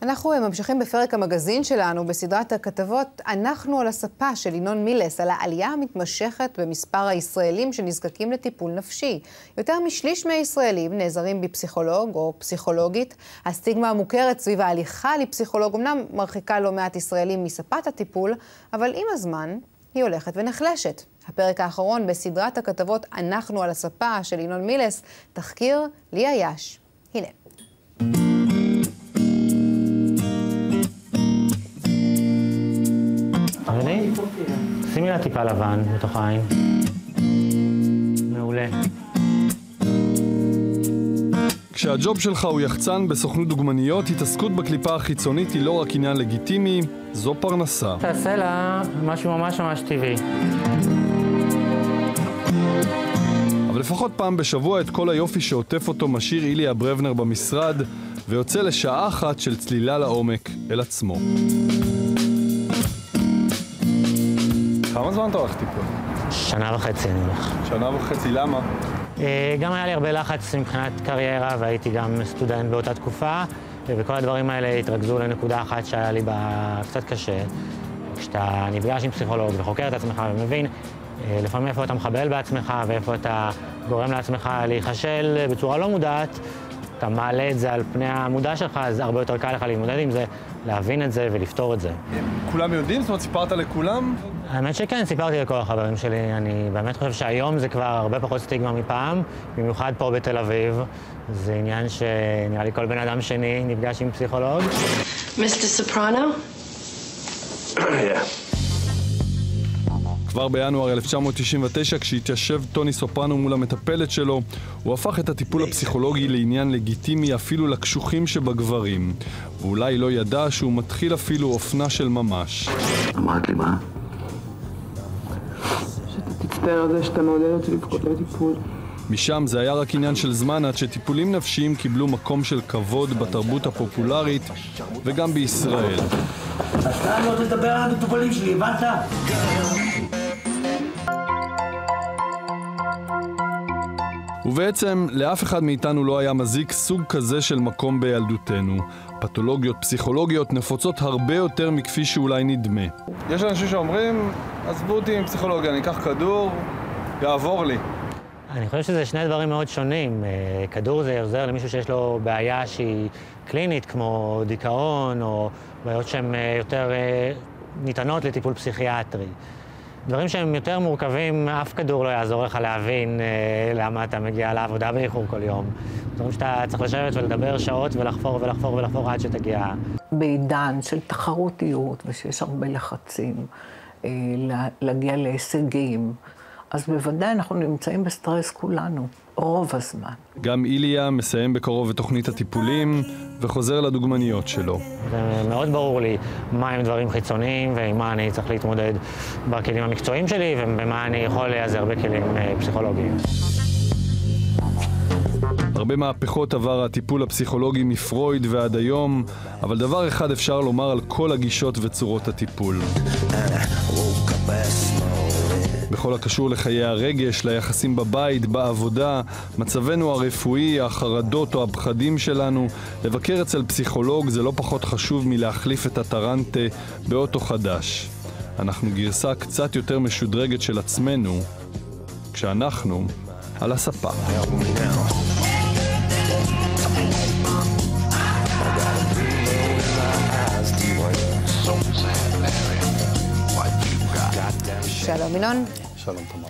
אנחנו ממשיכים בפרק המגזין שלנו בסדרת הכתבות אנחנו על הספה של ינון מילס, על העלייה המתמשכת במספר הישראלים שנזקקים לטיפול נפשי. יותר משליש מהישראלים נעזרים בפסיכולוג או פסיכולוגית. הסטיגמה המוכרת סביב ההליכה לפסיכולוג אמנם מרחיקה לא מעט ישראלים מספת הטיפול, אבל עם הזמן היא הולכת ונחלשת. הפרק האחרון בסדרת הכתבות אנחנו על הספה של ינון מילס, תחקיר ליה יש. הנה. תראי, שימי לה טיפה לבן בתוך העין. מעולה. כשהג'וב שלך הוא יחצן בסוכנות דוגמניות, התעסקות בקליפה החיצונית היא לא רק עניין לגיטימי, זו פרנסה. תעשה לה משהו ממש טבעי. אבל לפחות פעם בשבוע את כל היופי שעוטף אותו משאיר איליה ברבנר במשרד, ויוצא לשעה אחת של צלילה לעומק אל עצמו. כמה זמן אתה הולך טיפול? 1.5 שנה אני הולך. 1.5 שנה, למה? גם היה לי הרבה לחץ מבחינת קריירה, והייתי גם סטודנט באותה תקופה, וכל הדברים האלה התרכזו לנקודה אחת שהיה לי בה קצת קשה. כשאתה נפגש עם פסיכולוג וחוקר את עצמך ומבין לפעמים איפה אתה מחבל בעצמך ואיפה אתה גורם לעצמך להיחשל בצורה לא מודעת, אתה מעלה את זה על פני המודע שלך, אז הרבה יותר קל לך להתמודד עם זה, להבין את זה ולפתור את זה. כולם יודעים? זאת אומרת, סיפרת לכולם? האמת שכן, סיפרתי לכל החברים שלי. אני באמת חושב שהיום זה כבר הרבה פחות סטיגמה מפעם, במיוחד פה בתל אביב. זה עניין שנראה לי כל בן אדם שני נפגש עם פסיכולוג. מיסטר סופרנו? כבר בינואר 1999, כשהתיישב טוני סופרנו מול המטפלת שלו, הוא הפך את הטיפול הפסיכולוגי לעניין לגיטימי אפילו לקשוחים שבגברים. ואולי לא ידע שהוא מתחיל אפילו אופנה של ממש. אמרת לי מה? שאתה תצטער על זה שאתה מעודד אותי לבכות לטיפול. משם זה היה רק עניין של זמן עד שטיפולים נפשיים קיבלו מקום של כבוד בתרבות הפופולרית וגם בישראל. אתה לא תדבר על המטופלים שלי, הבנת? ובעצם לאף אחד מאיתנו לא היה מזיק סוג כזה של מקום בילדותנו. פתולוגיות פסיכולוגיות נפוצות הרבה יותר מכפי שאולי נדמה. יש אנשים שאומרים, עזבו אותי עם פסיכולוגיה, אני אקח כדור, יעבור לי. אני חושב שזה שני דברים מאוד שונים. כדור זה עוזר למישהו שיש לו בעיה שהיא קלינית, כמו דיכאון, או בעיות שהן יותר ניתנות לטיפול פסיכיאטרי. דברים שהם יותר מורכבים, אף כדור לא יעזור לך להבין למה אתה מגיע לעבודה באיחור כל יום. דברים שאתה צריך לשבת ולדבר שעות ולחפור ולחפור ולחפור עד שתגיע. בעידן של תחרותיות ושיש הרבה לחצים להגיע להישגים, אז בוודאי אנחנו נמצאים בסטרס כולנו, רוב הזמן. גם איליה מסיים בקרוב את תוכנית הטיפולים וחוזר לדוגמניות שלו. זה מאוד ברור לי מה הם דברים חיצוניים ועם מה אני צריך להתמודד בכלים המקצועיים שלי ובמה אני יכול להיעזר בכלים פסיכולוגיים. הרבה מהפכות עבר הטיפול הפסיכולוגי מפרויד ועד היום, אבל דבר אחד אפשר לומר על כל הגישות וצורות הטיפול. בכל הקשור לחיי הרגש, ליחסים בבית, בעבודה, מצבנו הרפואי, החרדות או הפחדים שלנו, לבקר אצל פסיכולוג זה לא פחות חשוב מלהחליף את הטרנטה באוטו חדש. אנחנו גרסה קצת יותר משודרגת של עצמנו, כשאנחנו על הספה. שלום ינון. שלום תמר.